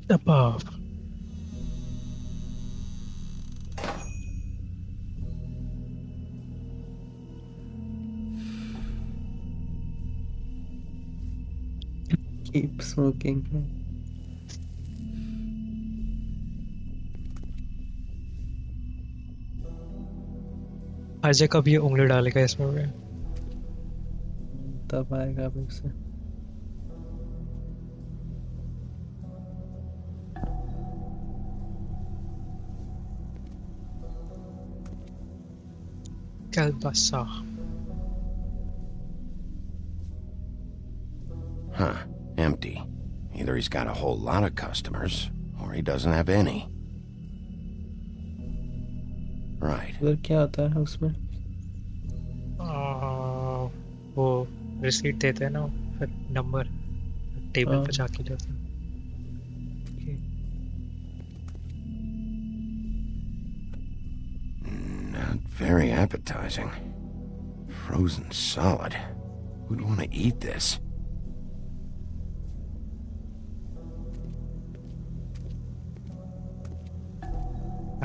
Above. Keep smoking. Ajay कब ये उंगली डालेगा इसमें भी? तब आएगा फिर से। Kalbasa. Huh. Empty. Either he's got a whole lot of customers, or he doesn't have any. Right. उधर क्या होता है उसमें? वो रिसीट देते हैं ना, फिर नंबर टेबल पे जाके लेते हैं। Not very appetizing. Frozen solid. Who'd want to eat this?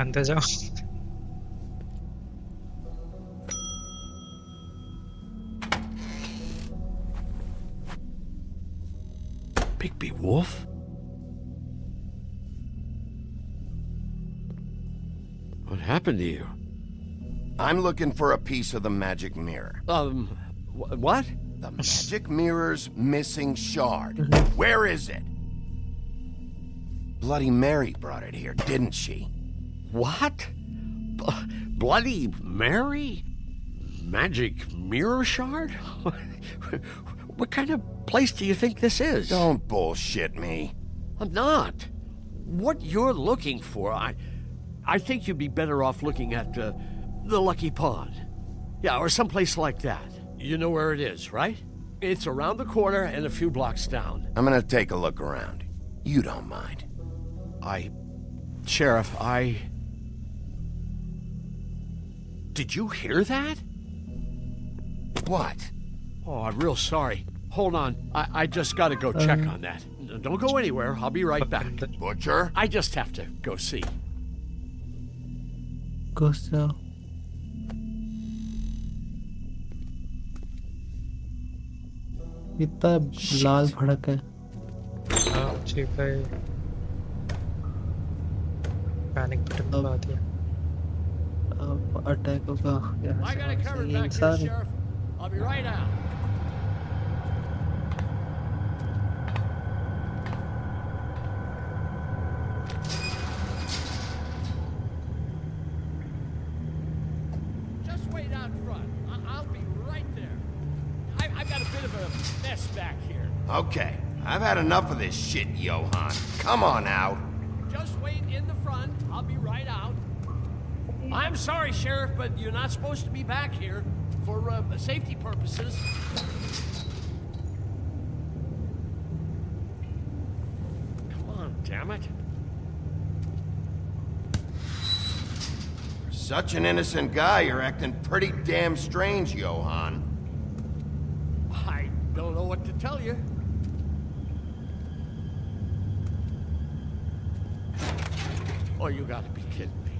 अंदर जाओ। Bigby Wolf? What happened to you? I'm looking for a piece of the magic mirror. What? The magic mirror's missing shard. Where is it? Bloody Mary brought it here, didn't she? What? Bloody Mary? Magic mirror shard? What kind of place do you think this is? Don't bullshit me. I'm not. What you're looking for, I think you'd be better off looking at the Lucky Pond. Yeah, or someplace like that. You know where it is, right? It's around the corner and a few blocks down. I'm gonna take a look around. You don't mind. Sheriff, Did you hear that? What? Oh, I'm real sorry. Hold on. I just gotta go check on that. Don't go anywhere. I'll be right back. Butcher? I just have to go see. घुस जाओ। इतना लाल भड़क है। हाँ ठीक है। Panic button दबा दिया। अब अटैक होगा। I got it covered back here, Sheriff. I'll be right out. Just wait out front. I'll be right there. I've got a bit of a mess back here. Okay, I've had enough of this shit, Johan. Come on out. Just wait in the front. I'll be right out. I'm sorry, Sheriff, but you're not supposed to be back here for safety purposes. Come on, damn it. For such an innocent guy, you're acting pretty damn strange, Johan. I don't know what to tell you. Oh, you gotta be kidding me.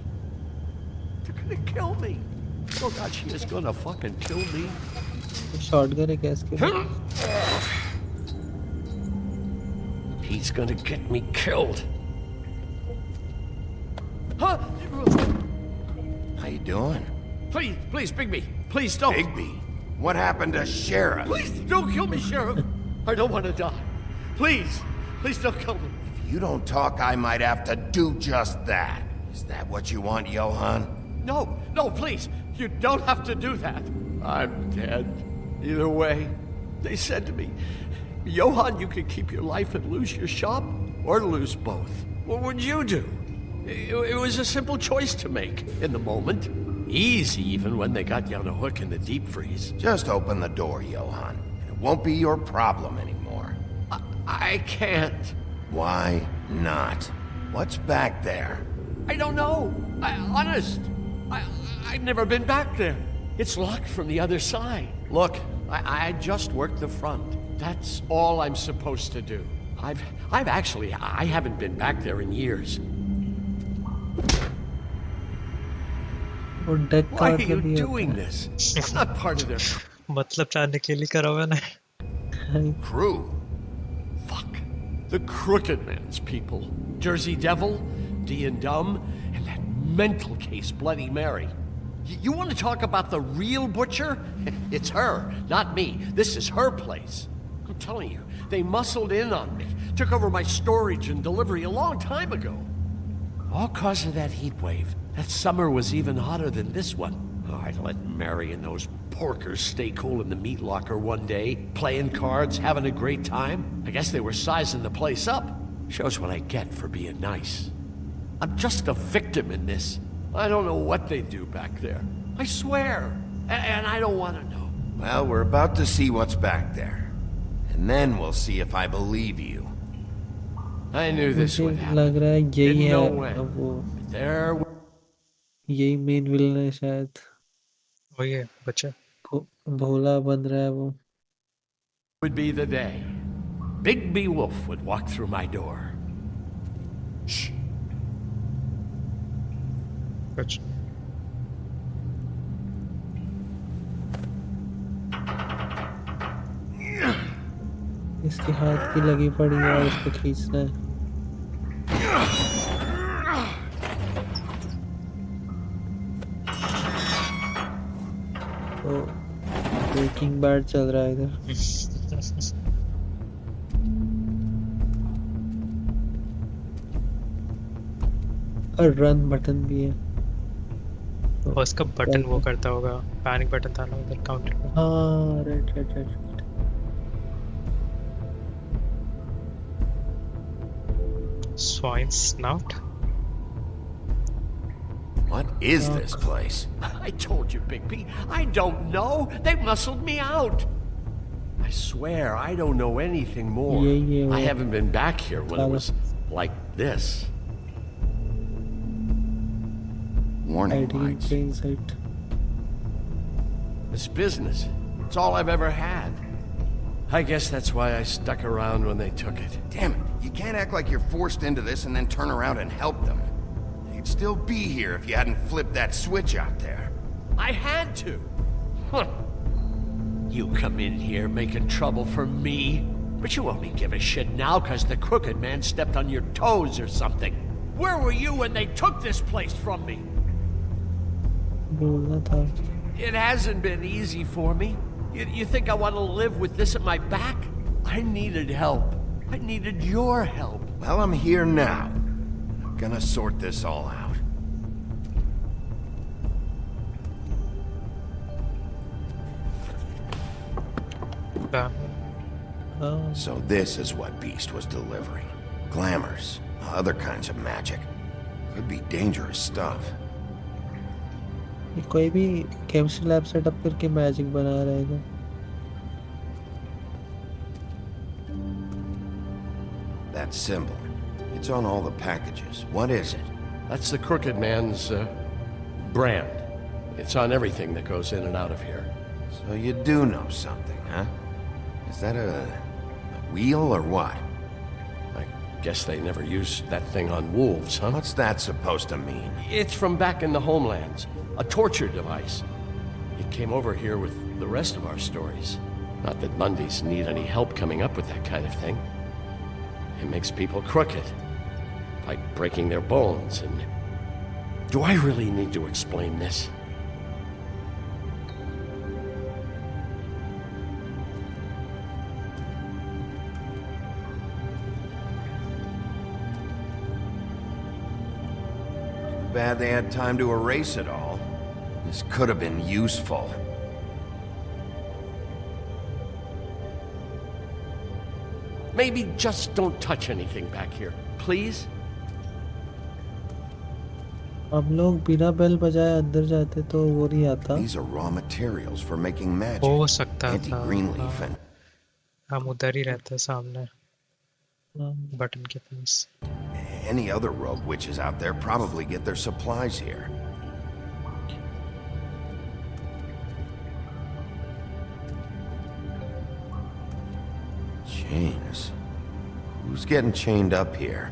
They're gonna kill me. Oh God, she is gonna fucking kill me. Shotgun है क्या इसके लिए? He's gonna get me killed. Huh? How you doing? Please, Bigby. Please don't. Bigby? What happened to Sheriff? Please don't kill me, Sheriff. I don't want to die. Please don't kill me. If you don't talk, I might have to do just that. Is that what you want, Johan? No, please. You don't have to do that. I'm dead. Either way, they said to me, Johan, you could keep your life and lose your shop, or lose both. What would you do? It was a simple choice to make in the moment. Easy, even when they got you on a hook in the deep freeze. Just open the door, Johann. It won't be your problem anymore. I can't. Why not? What's back there? I don't know. Honest. I've never been back there. It's locked from the other side. Look, I just worked the front. That's all I'm supposed to do. I haven't been back there in years. वो deck Why are काट you कर दिया doing this? I'm not part of their मतलब जानने के लिए करा हुआ ना। Crew? fuck. The Crooked Man's people. Jersey Devil, D and Dumb, and that mental case Bloody Mary. You want to talk about the real butcher? It's her, not me. This is her place. I'm telling you, they muscled in on me, took over my storage and delivery a long time ago. All cause of that heat wave. That summer was even hotter than this one. Oh, I'd let Mary and those porkers stay cool in the meat locker one day, playing cards, having a great time. I guess they were sizing the place up. Shows what I get for being nice. I'm just a victim in this. I don't know what they do back there. I swear. And I don't want to know. Well, we're about to see what's back there. And then we'll see if I believe you. I knew this मुझे would happen. लग रहा है यही Didn't है know when. अब वो There यही main villain है शायद वही है बच्चा। भोला बन रहा है वो would be the day. Big B Wolf would walk through my door. Shh. कुछ इसके हाथ की लगी पड़ी है और इसको खींचना है तो ब्रेकिंग बैड चल रहा है इधर और रन बटन भी है और उसका बटन वो करता होगा, पैनिक बटन था ना उधर काउंटर पे। हाँ right right right Swine snout? What is this place? I told you, Big B. I don't know. They muscled me out. I swear I don't know anything more. I haven't been back here when it was like this. Warning hiding in lights. plain sight. It's business. It's all I've ever had. I guess that's why I stuck around when they took it. Damn it. You can't act like you're forced into this and then turn around and help them. You'd still be here if you hadn't flipped that switch out there. I had to. Huh. You come in here making trouble for me, but you only give a shit now because the Crooked Man stepped on your toes or something. Where were you when they took this place from me? बोलना था It hasn't been easy for me. You think I want to live with this at my back? I needed help. I needed your help. Well, I'm here now. I'm gonna sort this all out. हाँ So this is what Beast was delivering. Glamours, other kinds of magic. Could be dangerous stuff. ये कोई भी chemistry lab setup करके magic बना रहेगा That symbol. It's on all the packages. What is it? That's the Crooked Man's brand. It's on everything that goes in and out of here. So you do know something, huh? Is that a wheel or what? I guess they never used that thing on wolves, huh? What's that supposed to mean? It's from back in the homelands. A torture device. It came over here with the rest of our stories. Not that Mundys need any help coming up with that kind of thing. It makes people crooked. Like breaking their bones and... Do I really need to explain this? Bad they had time to erase it all. This could have been useful. Maybe just don't touch anything back here, please? हम लोग बिना bell बजाए अंदर जाते तो वो नहीं आता। These are raw materials for making magic. हो सकता था। Anti-greenleaf हाँ, and हम उधर ही रहते सामने हाँ, बटन के पास। any other rogue witches out there probably get their supplies here. Chains. Who's getting chained up here?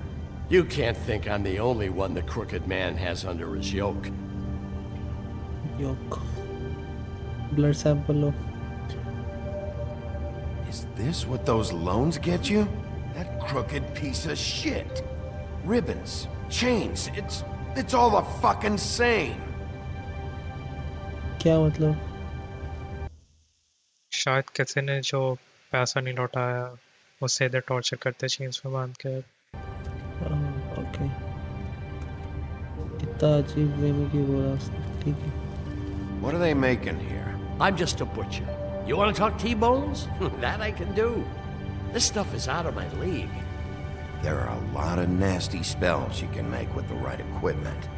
You can't think I'm the only one the crooked man has under his yoke. योक blood sample लो। Is this what those loans get you? That crooked piece of shit. Ribbons, chains, it's all the fucking same. क्या मतलब? शायद किसी ने जो पैसा नहीं लौटाया उसे इधर टॉर्चर करते चेन्स में बांध के। ओके, इतना अजीब वे में क्यों बोला उसने? ठीक है। What are they making here? I'm just a butcher. You want to talk T-bones? That I can do. This stuff is out of my league. There are a lot of nasty spells you can make with the right equipment.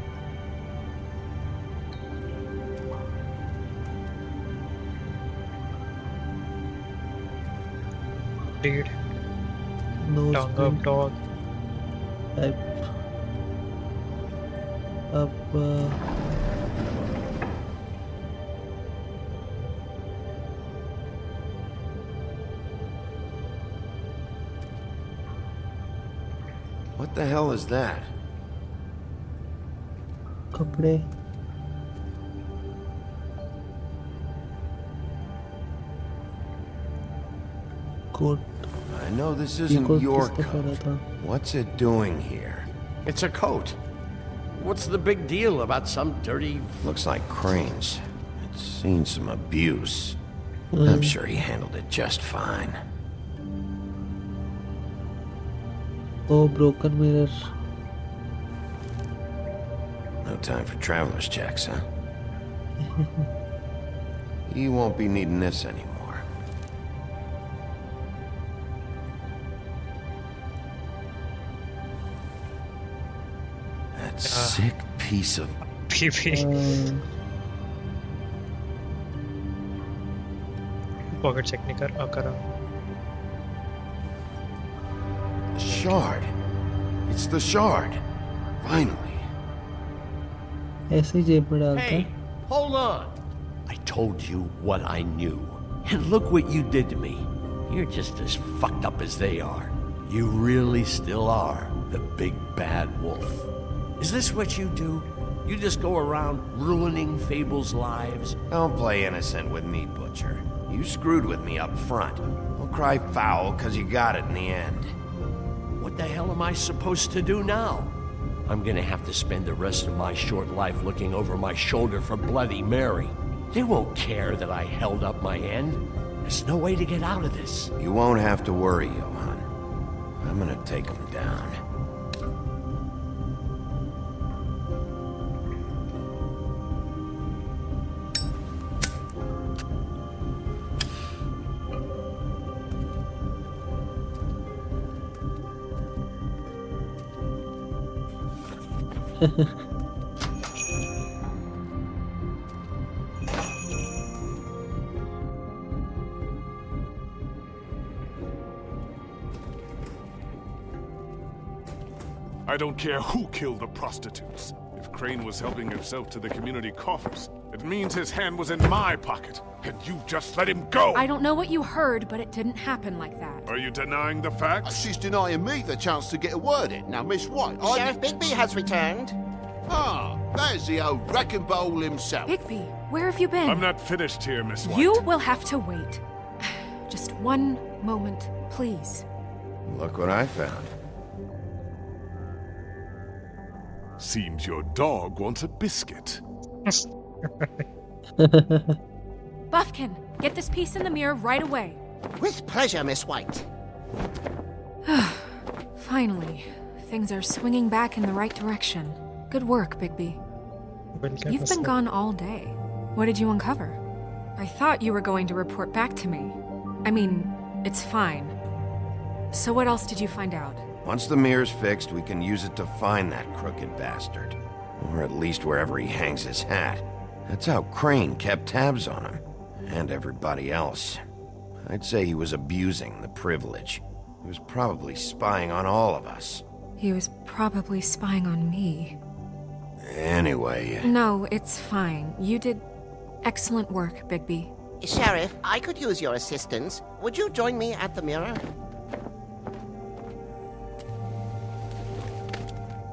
Dude, no tongue of dog. अब What the hell is that? कपड़े coat I know this ये isn't coat your किसने पहना coat. था? What's it doing here? It's a coat. What's the big deal about some dirty... Looks like Crane's. It's seen some abuse. I'm sure he handled it just fine. Oh broken mirror. No time for traveler's checks, huh? You won't be needing this anymore. That sick piece of... पीपी pocket check नहीं करा। The shard. It's the shard. Finally. ऐसे ही जेब में डालता Hey, hold on. I told you what I knew. And look what you did to me. You're just as fucked up as they are. You really still are the big bad wolf. Is this what you do? You just go around ruining Fable's lives? Don't play innocent with me, Butcher. You screwed with me up front. Don't cry foul, because you got it in the end. What the hell am I supposed to do now? I'm gonna have to spend the rest of my short life looking over my shoulder for Bloody Mary. They won't care that I held up my end. There's no way to get out of this. You won't have to worry, Johan. I'm gonna take him down. I don't care who killed the prostitutes. If Crane was helping himself to the community coffers, it means his hand was in my pocket, and you just let him go! I don't know what you heard, but it didn't happen like that. Are you denying the facts? She's denying me the chance to get a word in. Now, Miss White, Sheriff Bigby has returned. Ah, there's the old wrecking bowl himself. Bigby, where have you been? I'm not finished here, Miss White. You will have to wait. Just one moment, please. Look what I found. Seems your dog wants a biscuit. Buffkin, get this piece in the mirror right away. With pleasure, Miss White. Finally, things are swinging back in the right direction. Good work, Bigby. You've been gone all day. What did you uncover? I thought you were going to report back to me. I mean, it's fine. So what else did you find out? Once the mirror's fixed, we can use it to find that crooked bastard. Or at least wherever he hangs his hat. That's how Crane kept tabs on him. And everybody else. I'd say he was abusing the privilege. He was probably spying on all of us. He was probably spying on me. Anyway... No, it's fine. You did excellent work, Bigby. Sheriff, I could use your assistance. Would you join me at the mirror?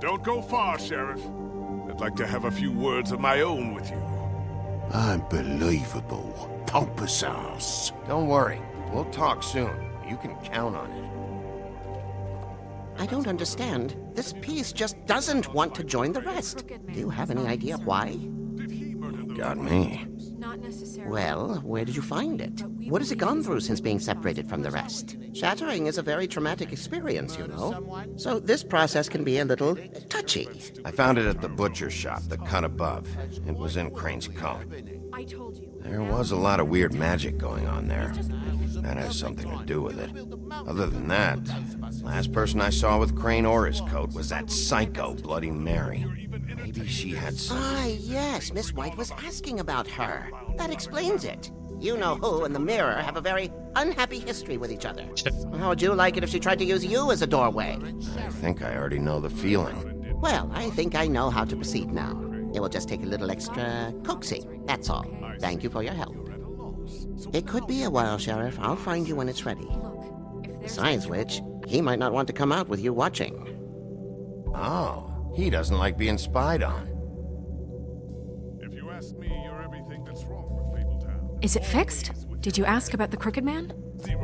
Don't go far, Sheriff. I'd like to have a few words of my own with you. Unbelievable. Pompous ass. Don't worry. We'll talk soon. You can count on it. I don't understand. This piece just doesn't want to join the rest. Do you have any idea why? Got me. Not necessarily. Well, where did you find it? What has it gone through since being separated from the rest? Shattering is a very traumatic experience, you know. So this process can be a little touchy. I found it at the butcher shop, the cut above. It was in Crane's coat. I told you. There was a lot of weird magic going on there. That has something to do with it. Other than that, last person I saw with Crane or his coat was that psycho Bloody Mary. Maybe she had some... Ah, yes, Miss White was asking about her. That explains it. You know who and the mirror have a very unhappy history with each other. How would you like it if she tried to use you as a doorway? I think I already know the feeling. Well, I think I know how to proceed now. It will just take a little extra coaxing, that's all. Thank you for your help. It could be a while, Sheriff. I'll find you when it's ready. Look, if there's Besides which, he might not want to come out with you watching. Oh, he doesn't like being spied on. If you ask me, you're everything that's wrong with Fabletown. Is it fixed? Did you ask about the Crooked Man?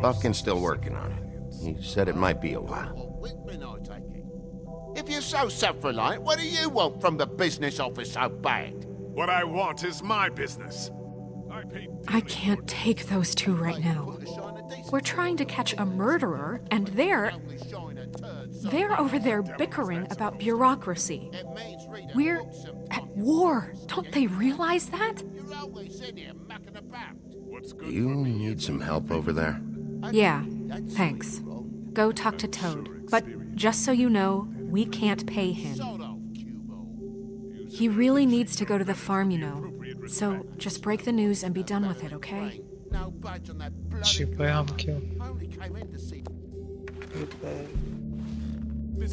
Buffkin's still working on it. He said it might be a while. If you're so self-reliant, what do you want from the business office so bad? What I want is my business. I can't take those two right now. We're trying to catch a murderer, and they're over there bickering about bureaucracy. We're at war. Don't they realize that? Do you need some help over there? Yeah, thanks. Go talk to Toad. But just so you know, we can't pay him. He really needs to go to the farm, you know. So just break the news and be done with it, okay? छिपाया हम क्यों?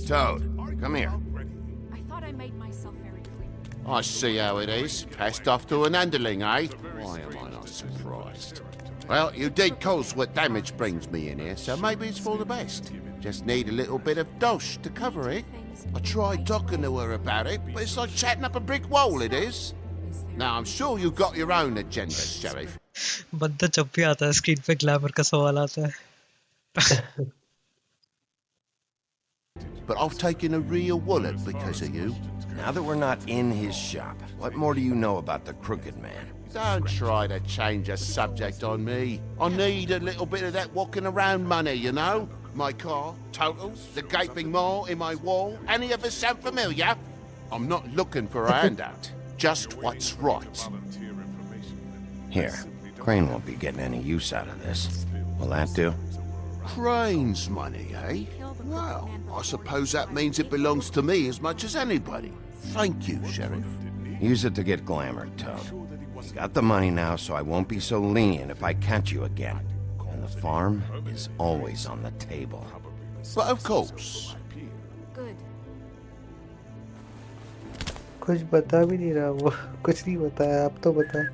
Toad, come here. I thought I made myself very clear. I see how it is. Passed off to an underling, eh? Why am I not surprised? Well, you did cause what damage brings me in here, so maybe it's for the best. Just need a little bit of dosh to cover it. I tried talking to her about it, but it's like chatting up a brick wall, it is. Now, I'm sure you've got your own agenda, Sheriff. बंदा जब भी आता है screen पे glamour का सवाल आता है. But I've taken a real wallet because of you. Now that we're not in his shop, what more do you know about the Crooked Man? Don't try to change a subject on me. I need a little bit of that walking around money, you know? My car, totals, the gaping maw in my wall. Any of us sound familiar? I'm not looking for a handout. Just what's right. Here, Crane won't be getting any use out of this. Will that do? Crane's money, eh? Well, I suppose that means it belongs to me as much as anybody. Thank you, Sheriff. Use it to get glamored, Toad. Got the money now, so I won't be so lenient if I catch you again. And the farm is always on the table. But of course. Good. कुछ बता भी नहीं रहा वो. कुछ नहीं बताया. आप तो बता.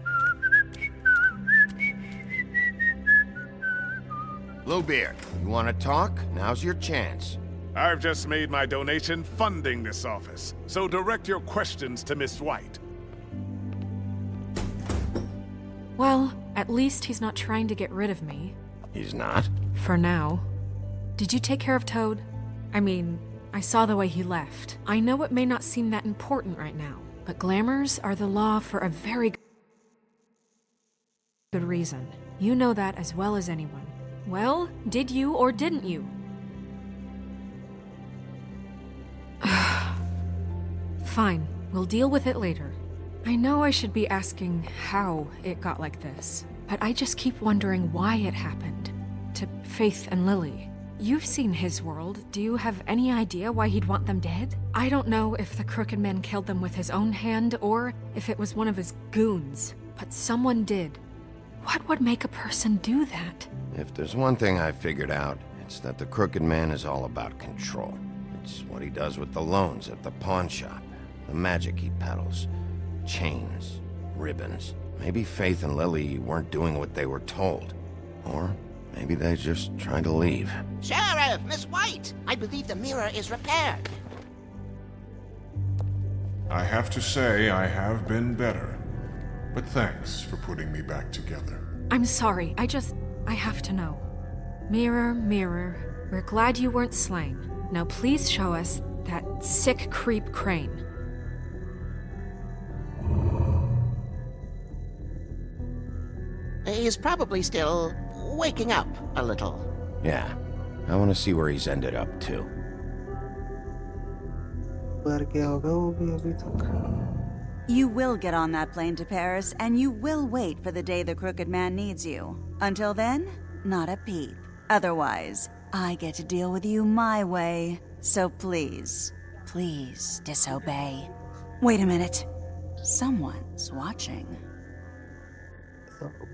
Bluebeard, you want to talk? Now's your chance. I've just made my donation funding this office, so direct your questions to Miss White. Well, at least he's not trying to get rid of me. He's not? For now. Did you take care of Toad? I mean, I saw the way he left. I know it may not seem that important right now, but glamours are the law for a very good reason. You know that as well as anyone. Well, did you or didn't you? Fine, we'll deal with it later. I know I should be asking how it got like this, but I just keep wondering why it happened. To Faith and Lily. You've seen his world. Do you have any idea why he'd want them dead? I don't know if the Crooked Man killed them with his own hand or if it was one of his goons, but someone did. What would make a person do that? If there's one thing I figured out, it's that the Crooked Man is all about control. It's what he does with the loans at the pawn shop, the magic he peddles, chains, ribbons. Maybe Faith and Lily weren't doing what they were told. Or maybe they just tried to leave. Sheriff, Miss White, I believe the mirror is repaired. I have to say I have been better. But thanks for putting me back together. I'm sorry, I have to know. Mirror, mirror, we're glad you weren't slain. Now please show us that sick creep Crane. He's probably still waking up a little. Yeah, I want to see where he's ended up too. मर गया होगा वो भी अभी तक. You will get on that plane to Paris, and you will wait for the day the Crooked Man needs you. Until then, not a peep. Otherwise, I get to deal with you my way. So please, please disobey. Wait a minute. Someone's watching.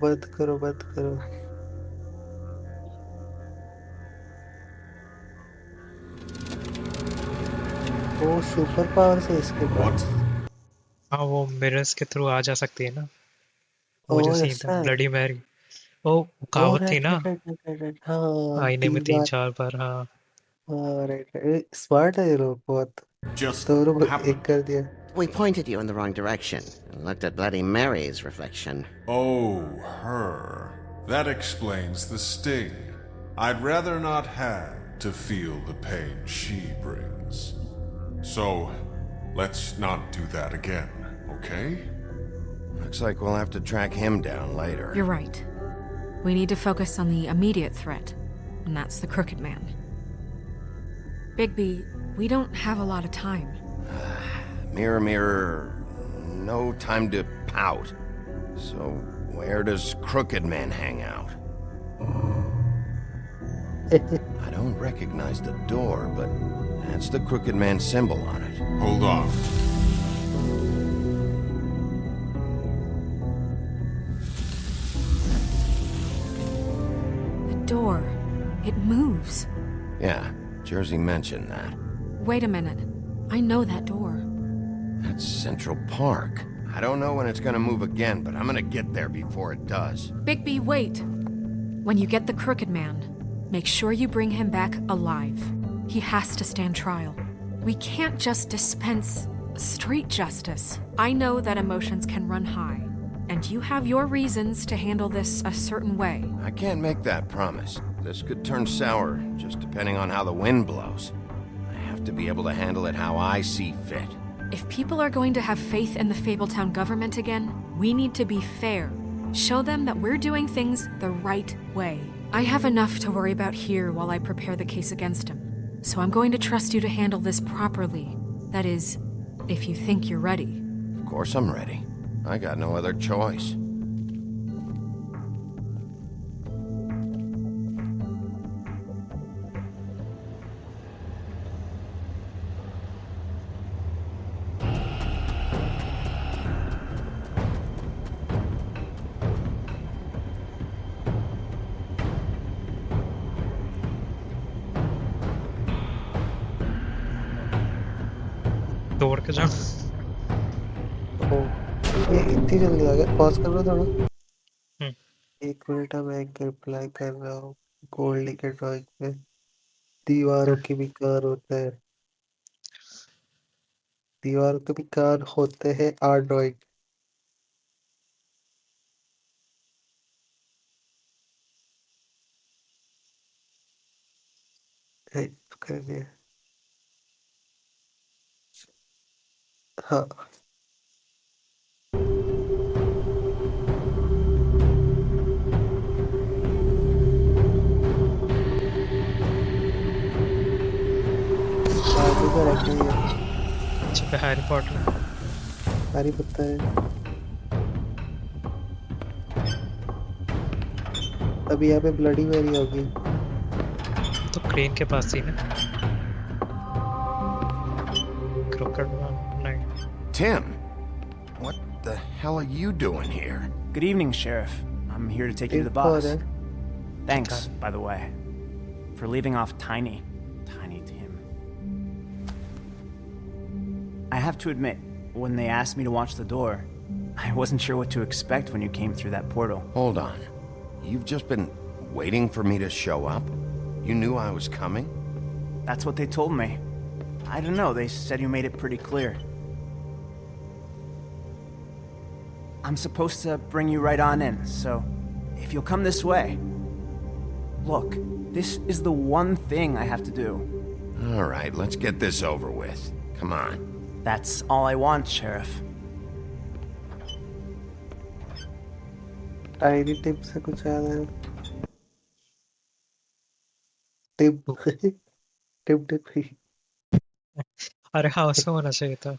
बंद करो बंद करो. वो super power से इसके पास. हाँ वो mirrors के थ्रू आ जा सकती है ना. वो जो ओह सीन ऐसा था है. Bloody Mary. ओ ओह कहावत थी राइट ना, राइट राइट राइट राइट. हाँ आईने में 3 तीन बार. चार बार. हाँ हाँ राइट राइट. स्मार्ट है ये लोग बहुत. Just दोनों को एक happened. कर दिया. We pointed you in the wrong direction and looked at Bloody Mary's reflection. Oh, her. That explains the sting. I'd rather not have to feel the pain she brings. So, let's not do that again, okay? Looks like we'll have to track him down later. You're right. We need to focus on the immediate threat, and that's the Crooked Man. Bigby, we don't have a lot of time. Mirror, mirror, no time to pout. So, where does Crooked Man hang out? I don't recognize the door, but that's the Crooked Man symbol on it. Hold on. The door. It moves. Yeah, Jersey mentioned that. Wait a minute. I know that door. That's Central Park. I don't know when it's gonna move again, but I'm gonna get there before it does. Bigby, wait! When you get the Crooked Man, make sure you bring him back alive. He has to stand trial. We can't just dispense street justice. I know that emotions can run high, and you have your reasons to handle this a certain way. I can't make that promise. This could turn sour, just depending on how the wind blows. I have to be able to handle it how I see fit. If people are going to have faith in the Fabletown government again, we need to be fair. Show them that we're doing things the right way. I have enough to worry about here while I prepare the case against him. So I'm going to trust you to handle this properly. That is, if you think you're ready. Of course I'm ready. I got no other choice. तोड़ के जाओ. ओह ये इतनी जल्दी आ गया. Pause कर लो थोड़ा. हम्म. 1 minute मैं एक रिप्लाई कर रहा हूँ. गोल्डी के ड्राइंग पे दीवारों के भी कान होते हैं. दीवारों के भी कान होते हैं. Art drawing. कर दिया. हाँ आगे का रख रही है. अच्छा पे हैरी पॉटर. सारी पता है. अभी यहाँ पे ब्लडी मैरी होगी. तो क्रेन के पास थी ना क्रोकड नहीं Tim, what the hell are you doing here? Good evening, Sheriff. I'm here to take you to the boss. Thanks, by the way, for leaving off Tiny Tim. I have to admit, when they asked me to watch the door, I wasn't sure what to expect when you came through that portal. Hold on. You've just been waiting for me to show up? You knew I was coming? That's what they told me. I don't know, they said you made it pretty clear. I'm supposed to bring you right on in, so if you'll come this way. Look, this is the one thing I have to do. All right, let's get this over with. Come on. That's all I want, Sheriff. Tiny tip से कुछ याद है? Tip tip tip ही। अरे हाँ उसमें होना चाहिए था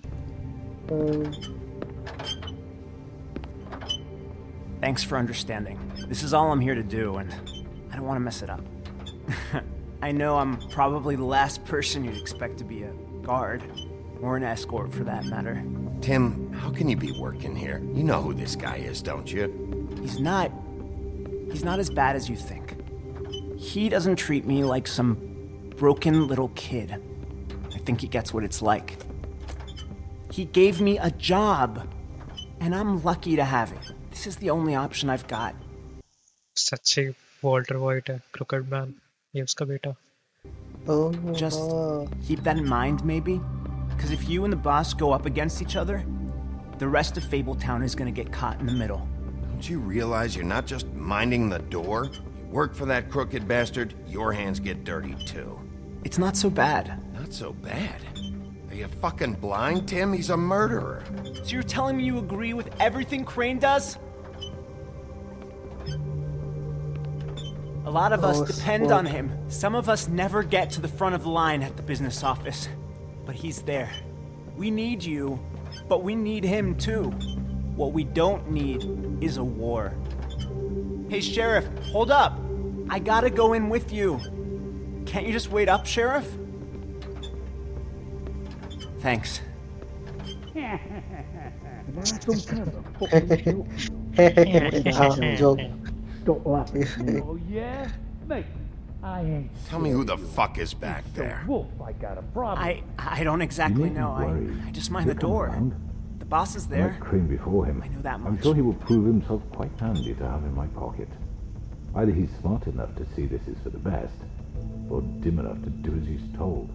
Thanks for understanding. This is all I'm here to do, and I don't want to mess it up. I know I'm probably the last person you'd expect to be a guard, or an escort for that matter. Tim, how can you be working here? You know who this guy is, don't you? He's not as bad as you think. He doesn't treat me like some broken little kid. I think he gets what it's like. He gave me a job, and I'm lucky to have it. This is the only option I've got. सच्ची Walter white है क्रोकड man ये उसका बेटा Just keep that in mind, maybe? Because if you and the boss go up against each other, the rest of Fabletown is gonna get caught in the middle. Don't you realize you're not just minding the door? You work for that crooked bastard, your hands get dirty too. It's not so bad. Not so bad? Are you fucking blind, Tim? He's a murderer. So you're telling me you agree with everything Crane does? A lot of us depend on him. Some of us never get to the front of the line at the business office. But he's there. We need you, but we need him too. What we don't need is a war. Hey, Sheriff, hold up. I gotta go in with you. Can't you just wait up, Sheriff? Thanks. joke. Stop laughing. Oh yeah? Mate, I ain't Tell me who the fuck is back there. Wolf, I got a problem. I don't exactly know. I just mind the door. The boss is there. Crane before him. I know that much. I'm sure he will prove himself quite handy to have in my pocket. Either he's smart enough to see this is for the best, or dim enough to do as he's told.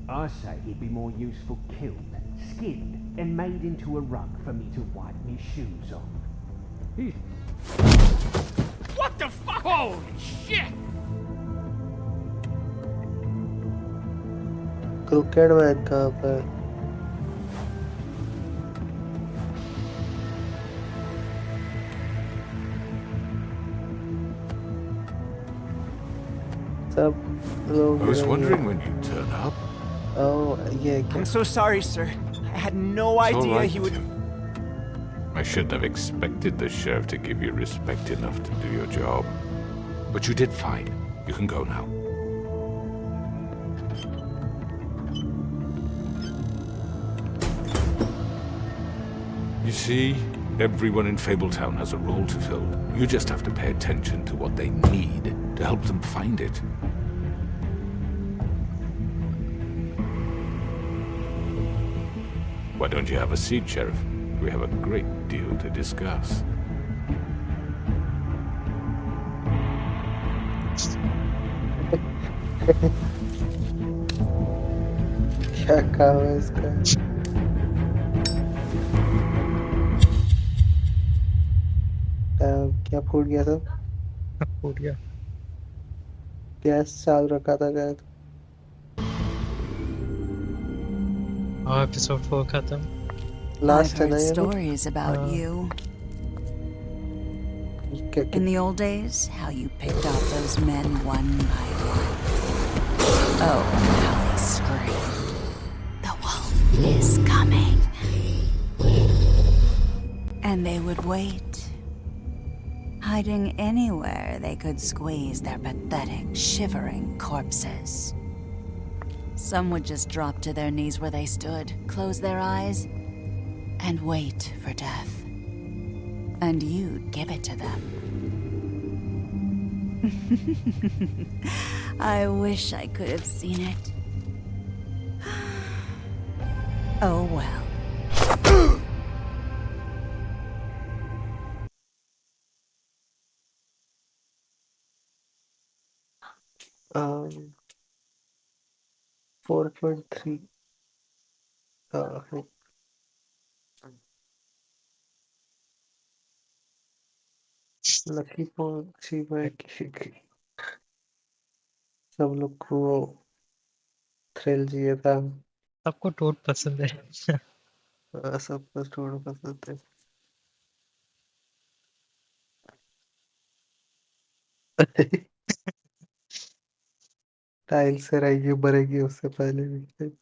I say he'd be more useful killed, skinned, and made into a rug for me to wipe me shoes on. What the fuck? Holy shit! Cricket man कहाँ पर? I was wondering when you'd turn up. Oh, yeah. I'm so sorry, sir. I had no idea he would... I shouldn't have expected the sheriff to give you respect enough to do your job. But you did fine. You can go now. You see, everyone in Fabletown has a role to fill. You just have to pay attention to what they need to help them find it. Why don't you have a seat, Sheriff? We have a great deal to discuss. क्या काम है इसका? क्या फूट गया था? फूट गया gas चालू रखा था शायद। हाँ एपिसोड 4 खत्म। I've heard stories about you. In the old days, how you picked off those men one by one. Oh, how they screamed. The wolf is coming. And they would wait. hiding anywhere they could squeeze their pathetic, shivering corpses. Some would just drop to their knees where they stood, close their eyes, and wait for death. And you'd give it to them. I wish I could have seen it. Oh well. Um, 4.3. है। Lucky पहुंची मैं सब लोग को thrill चाहिए था। सबको टोट पसंद है। सबको स्टोर पसंद है। टाइल से रहेगी मरेगी उससे पहले भी।